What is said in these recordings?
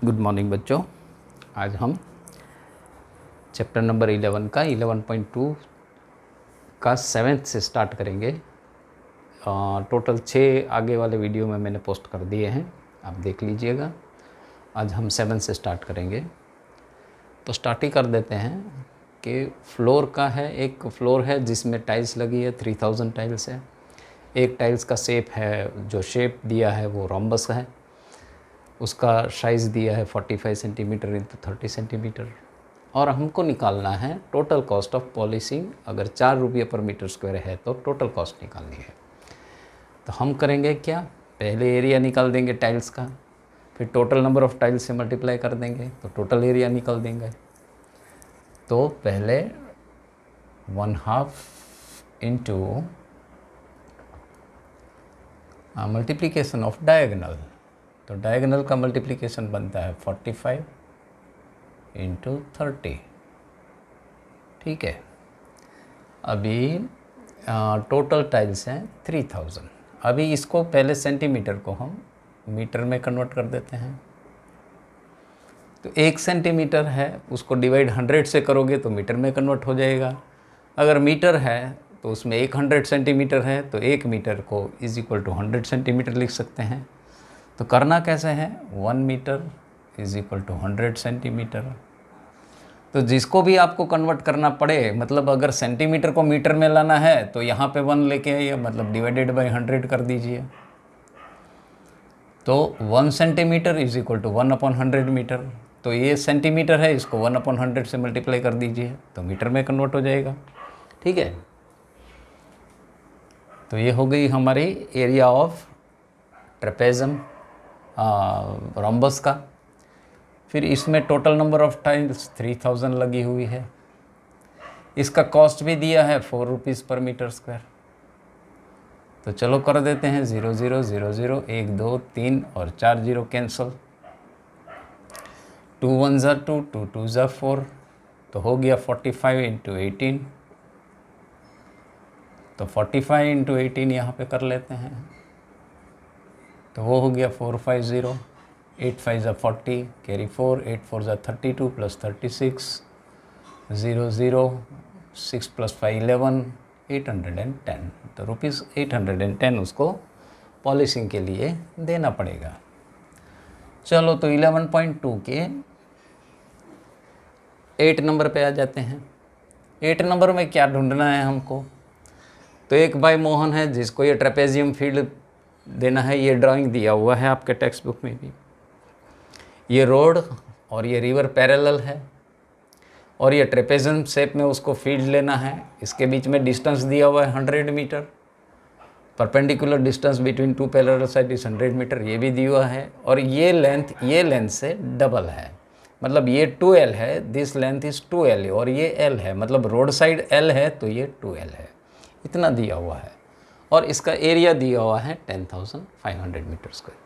Good morning बच्चों। आज हम चैप्टर नंबर 11 का 11.2 का 7th से स्टार्ट करेंगे। टोटल 6 आगे वाले वीडियो में मैंने पोस्ट कर दिए हैं, आप देख लीजिएगा। आज हम 7 से स्टार्ट करेंगे। तो स्टार्ट ही कर देते हैं कि फ्लोर का है। एक फ्लोर है जिसमें टाइल्स लगी है, 3000 टाइल्स है। एक टाइल्स का शेप है, जो शेप दिया है वो रोम्बस है। उसका साइज़ दिया है 45 सेंटीमीटर इंटू 30 सेंटीमीटर। और हमको निकालना है टोटल कॉस्ट ऑफ पॉलिशिंग। अगर 4 रुपये पर मीटर स्क्वायर है तो टोटल कॉस्ट निकालनी है। तो हम करेंगे क्या, पहले एरिया निकाल देंगे टाइल्स का, फिर टोटल नंबर ऑफ़ टाइल्स से मल्टीप्लाई कर देंगे तो टोटल एरिया निकाल देंगे। तो पहले 1/2 इंटू मल्टीप्लिकेशन ऑफ डायगोनल। तो डायगोनल का मल्टीप्लिकेशन बनता है 45 इंटू 30। ठीक है। अभी टोटल टाइल्स हैं 3000। अभी इसको पहले सेंटीमीटर को हम मीटर में कन्वर्ट कर देते हैं। तो 1 सेंटीमीटर है, उसको डिवाइड 100 से करोगे तो मीटर में कन्वर्ट हो जाएगा। अगर मीटर है तो उसमें 100 सेंटीमीटर है, तो 1 मीटर को इज इक्वल टू 100 सेंटीमीटर लिख सकते हैं। तो करना कैसे है, 1 metre is equal to 100 centimetre. तो जिसको भी आपको कन्वर्ट करना पड़े, मतलब अगर सेंटीमीटर को मीटर में लाना है तो यहाँ पे 1 लेके आइए, मतलब डिवाइडेड बाय 100 कर दीजिए। तो 1 centimetre is equal to 1/100 metre. तो ये सेंटीमीटर है, इसको 1/100 से मल्टीप्लाई कर दीजिए तो मीटर में कन्वर्ट हो जाएगा। ठीक है। तो ये हो गई हमारी एरिया ऑफ ट्रेपेजम रोम्बस का। फिर इसमें टोटल नंबर ऑफ टाइल्स 3000 लगी हुई है। इसका कॉस्ट भी दिया है 4 रुपीज़ पर मीटर स्क्वायर। तो चलो कर देते हैं 0 0 0 0 1 2 3 और 4 0 कैंसल। 2 1 ज़ा 2 2 2 ज़ा 4। तो हो गया 45 इंटू 18। तो 45 इंटू 18 यहाँ पर कर लेते हैं। तो वो हो गया 450। 8 5 ज़ा 40, कैरी 4, 8 4 ज़ा 32 प्लस 36, 0 0, 6 प्लस 5 11, 810। तो रुपीज़ 810 उसको पॉलिशिंग के लिए देना पड़ेगा। चलो तो 11.2 के 8 नंबर पे आ जाते हैं। 8 नंबर में क्या ढूंढना है हमको। तो एक भाई मोहन है जिसको ये ट्रेपेजियम फील्ड देना है। ये ड्राइंग दिया हुआ है आपके टेक्स्ट बुक में भी। ये रोड और ये रिवर पैरेलल है और ये ट्रेपेजियम शेप में उसको फील्ड लेना है। इसके बीच में डिस्टेंस दिया हुआ है 100 metre. Perpendicular distance between 2 parallel side is 100 metre, ये भी दिया हुआ है। और ये लेंथ से डबल है, मतलब ये 2L है, दिस लेंथ इज 2L और ये L है, मतलब रोड साइड L है तो ये 2L है। इतना दिया हुआ है और इसका एरिया दिया हुआ है 10,500 मीटर स्क्वायर।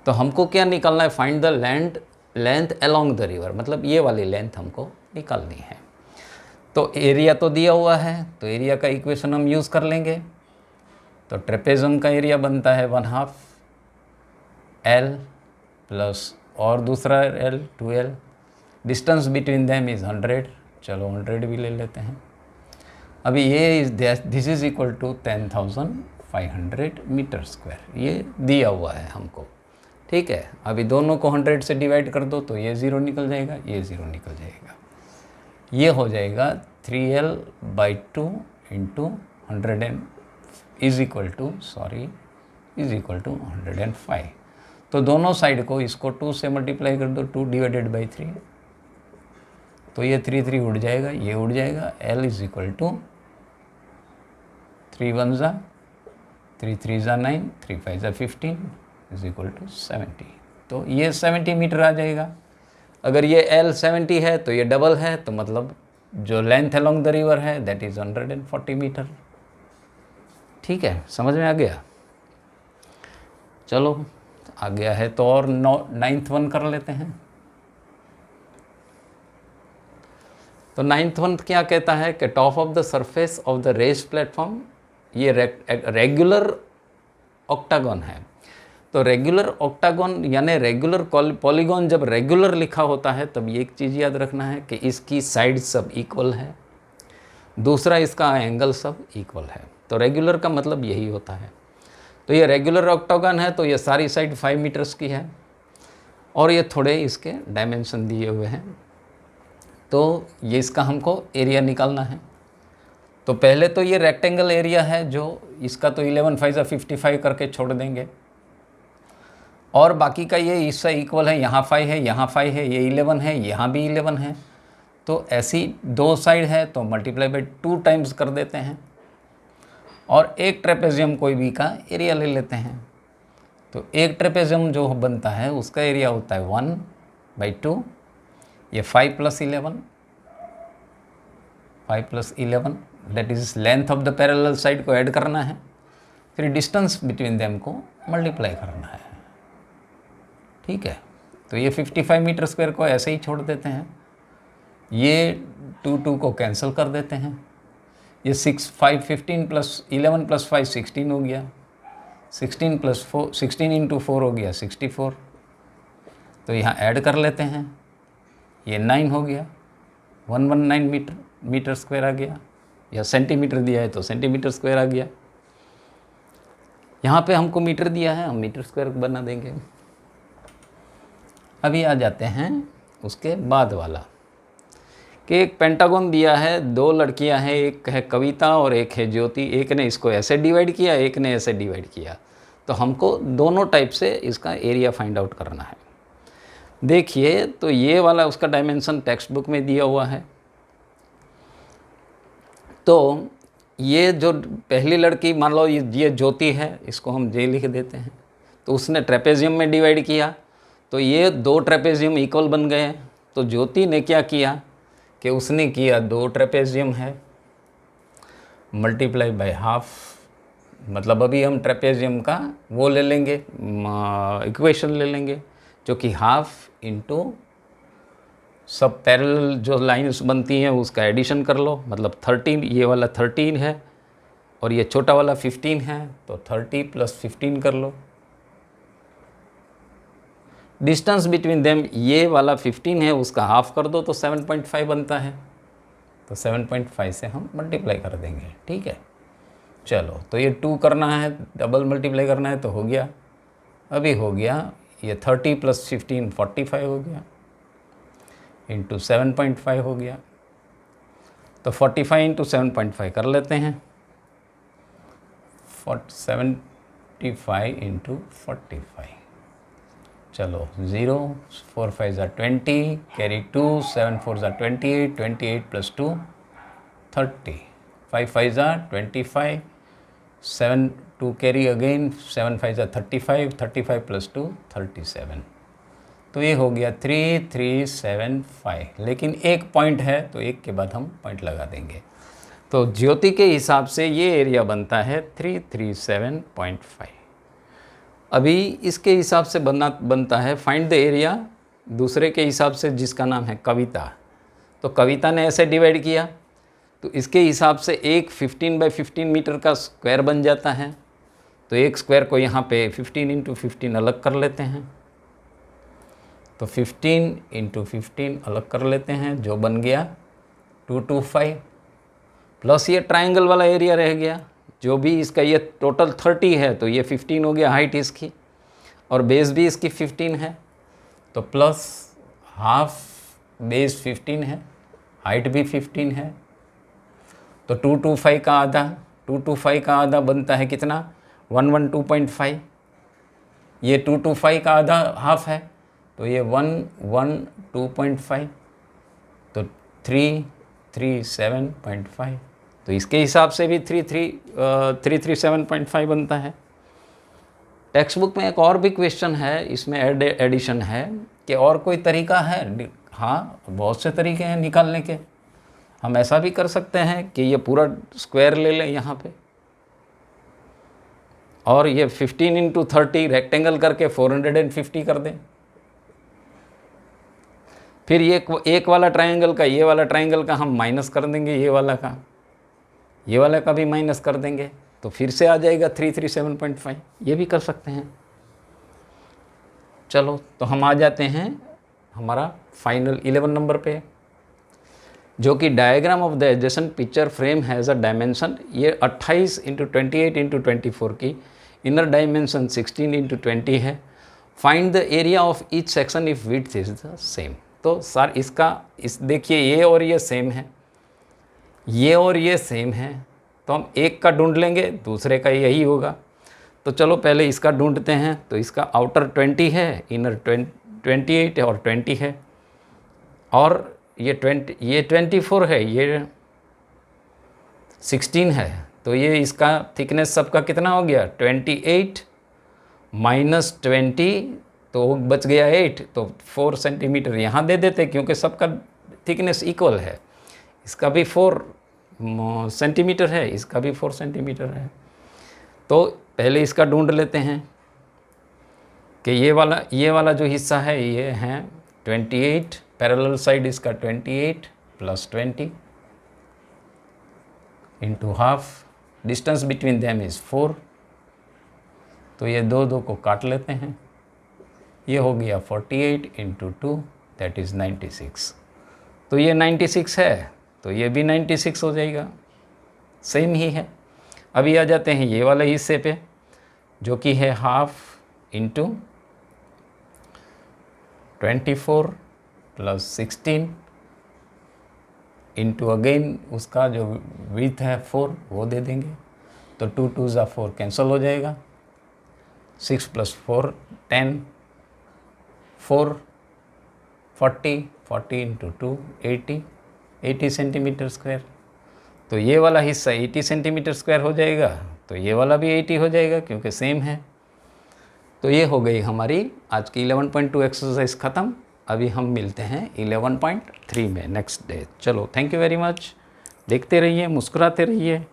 तो हमको क्या निकालना है, find the length along the river, मतलब ये वाली लेंथ हमको निकालनी है। तो एरिया तो दिया हुआ है, तो एरिया का इक्वेशन हम यूज़ कर लेंगे। तो ट्रेपेजम का एरिया बनता है 1/2 L प्लस और दूसरा L 2L। Distance between them is 100, चलो 100 भी ले लेते हैं। अभी ये this is equal to 10,500 metre square, ये दिया हुआ है हमको। ठीक है। अभी दोनों को 100 से डिवाइड कर दो तो ये 0 निकल जाएगा, ये 0 निकल जाएगा। ये हो जाएगा 3L/2 into 100 is equal to 105। तो दोनों साइड को इसको 2 से मल्टीप्लाई कर दो, 2 डिवाइडेड बाई 3। तो ये 3 3 उड़ जाएगा, ये उड़ जाएगा। L इज इक्वल टू 3 1 ज़ा 3 3 ज़ा 9, 3 5 ज़ा 15 इज इक्वल टू 70। तो ये 70 मीटर आ जाएगा। अगर ये L 70 है तो ये डबल है, तो मतलब जो लेंथ अलोंग द रिवर है दैट इज़ 140 मीटर। ठीक है, समझ में आ गया। चलो आ गया है तो और 9th वन कर लेते हैं। तो 9th वन क्या कहता है कि top of the surface of the raised platform, ये रेगुलर ऑक्टागन है। तो रेगुलर ऑक्टागन यानी रेगुलर पॉलीगॉन जब रेगुलर लिखा होता है तब ये एक चीज़ याद रखना है कि इसकी साइड सब इक्वल है, दूसरा इसका एंगल सब इक्वल है। तो रेगुलर का मतलब यही होता है। तो ये रेगुलर ऑक्टागन है तो ये सारी साइड 5 मीटर्स की है और ये थोड़े इसके डायमेंशन दिए हुए हैं। तो ये इसका हमको एरिया निकालना है। तो पहले तो ये रेक्टेंगल एरिया है जो इसका तो 11 5 55 करके छोड़ देंगे और बाकी का ये इससे इक्वल है, यहाँ 5 है, यहाँ 5 है, ये 11 है, यहाँ भी 11 है। तो ऐसी दो साइड है तो मल्टीप्लाई बाई 2 टाइम्स कर देते हैं और एक ट्रेपेजियम कोई भी का एरिया ले लेते हैं। तो एक ट्रेपेजियम जो बनता है उसका एरिया होता है 1/2, ये 5 + 11 that is length of the parallel side को ऐड करना है, फिर डिस्टेंस बिटवीन देम को मल्टीप्लाई करना है। ठीक है, तो ये 55 मीटर स्क्वायर को ऐसे ही छोड़ देते हैं, ये 2 को कैंसिल कर देते हैं, ये 6 5 15 + 11 + 5 16 हो गया, 16 + 4 16 × 4 हो गया 64। तो यहाँ ऐड कर लेते हैं, ये 9 हो गया, 119 मीटर स्क्वायर आ गया, या सेंटीमीटर दिया है तो सेंटीमीटर स्क्वायर आ गया। यहाँ पे हमको मीटर दिया है, हम मीटर स्क्वायर बना देंगे। अभी आ जाते हैं उसके बाद वाला कि एक पेंटागन दिया है, 2 लड़कियां हैं, एक है कविता और एक है ज्योति। एक ने इसको ऐसे डिवाइड किया, एक ने ऐसे डिवाइड किया। तो हमको दोनों टाइप से इसका एरिया फाइंड आउट करना है। देखिए तो ये वाला उसका डायमेंशन टेक्स्ट बुक में दिया हुआ है। तो ये जो पहली लड़की मान लो ये ज्योति है, इसको हम जे लिख देते हैं। तो उसने ट्रेपेजियम में डिवाइड किया तो ये 2 ट्रेपेजियम इक्वल बन गए। तो ज्योति ने क्या किया कि उसने किया 2 ट्रेपेजियम है मल्टीप्लाई बाय हाफ, मतलब अभी हम ट्रेपेजियम का वो ले लेंगे, इक्वेशन ले लेंगे जो कि हाफ इंटू सब पैरेलल जो लाइन्स बनती हैं उसका एडिशन कर लो, मतलब 13, ये वाला 13 है और ये छोटा वाला 15 है, तो 30 + 15 कर लो। डिस्टेंस बिटवीन देम ये वाला 15 है, उसका हाफ कर दो तो 7.5 बनता है। तो 7.5 से हम मल्टीप्लाई कर देंगे। ठीक है, चलो तो ये 2 करना है, डबल मल्टीप्लाई करना है तो हो गया, अभी हो गया ये 30 + 15 45 हो गया इंटू 7.5 हो गया। तो 45 × 7.5 कर लेते हैं, 75 × 45। चलो 0 4 5 20, कैरी 2 7 4 28, 28 + 2 30, 5 5 25, 7 2 कैरी अगेन, 7 5 35, 35 + 2 37। तो ये हो गया 3375। लेकिन एक पॉइंट है तो एक के बाद हम पॉइंट लगा देंगे। तो ज्योति के हिसाब से ये एरिया बनता है 337.5। अभी इसके हिसाब से बनता है फाइंड द एरिया दूसरे के हिसाब से जिसका नाम है कविता। तो कविता ने ऐसे डिवाइड किया तो इसके हिसाब से एक 15 × 15 मीटर का स्क्वायर बन जाता है। तो एक स्क्वायर को यहाँ पे 15 × 15 अलग कर लेते हैं, तो 15 × 15 अलग कर लेते हैं, जो बन गया 225 प्लस ये ट्रायंगल वाला एरिया रह गया जो भी इसका, ये टोटल 30 है तो ये 15 हो गया हाइट इसकी, और बेस भी इसकी 15 है तो प्लस हाफ बेस 15 है, हाइट भी 15 है। तो 225 का आधा, 225 का आधा बनता है कितना 112.5। ये 225 का आधा हाफ है तो ये 112.5, तो 337.5। तो इसके हिसाब से भी 337.5 बनता है। टेक्स्ट बुक में एक और भी क्वेश्चन है, इसमें एडिशन है कि और कोई तरीका है। हाँ, बहुत से तरीके हैं निकालने के। हम ऐसा भी कर सकते हैं कि ये पूरा स्क्वायर ले लें यहाँ पे और ये 15 × 30 रेक्टेंगल करके 450 कर दें। फिर ये एक वाला ट्रायंगल का, ये वाला ट्रायंगल का हम माइनस कर देंगे, ये वाला का भी माइनस कर देंगे, तो फिर से आ जाएगा 337.5। ये भी कर सकते हैं। चलो तो हम आ जाते हैं हमारा फाइनल 11 नंबर पे, जो कि diagram of the adjacent picture frame has a dimension, ये 28 × 28 × 24 की, इनर डायमेंशन 16 × 20 है। Find the area of each section if width is the same. तो सर इस देखिए ये और ये सेम है, ये और ये सेम है, तो हम एक का ढूंढ लेंगे, दूसरे का यही होगा। तो चलो पहले इसका ढूंढते हैं। तो इसका आउटर 20 है, इनर 28 और 20 है, और ये 24 है, ये 16 है। तो ये इसका थिकनेस सबका कितना हो गया 28 माइनस 20, तो बच गया 8। तो 4 सेंटीमीटर यहाँ दे देते क्योंकि सबका थिकनेस इक्वल है। इसका भी 4 सेंटीमीटर है, इसका भी 4 सेंटीमीटर है। तो पहले इसका ढूंढ लेते हैं कि ये वाला जो हिस्सा है ये है 28, पैरेलल साइड इसका 28 + 20 into half, distance between them is 4। तो ये दो को काट लेते हैं, ये हो गया 48 × 2 दैट इज़ 96। तो ये 96 है, तो ये भी 96 हो जाएगा, सेम ही है। अभी आ जाते हैं ये वाले हिस्से पे, जो कि है हाफ इंटू 24 + 16 इंटू अगेन उसका जो विड्थ है 4 वो दे देंगे। तो 2 2 ज़ा 4 कैंसिल हो जाएगा, 6 + 4 10, 4 40, 40 × 2 80 सेंटीमीटर स्क्वायर। तो ये वाला हिस्सा 80 सेंटीमीटर स्क्वायर हो जाएगा, तो ये वाला भी 80 हो जाएगा क्योंकि सेम है। तो ये हो गई हमारी आज की 11.2 एक्सरसाइज ख़त्म। अभी हम मिलते हैं 11.3 में नेक्स्ट डे। चलो थैंक यू वेरी मच, देखते रहिए, मुस्कुराते रहिए।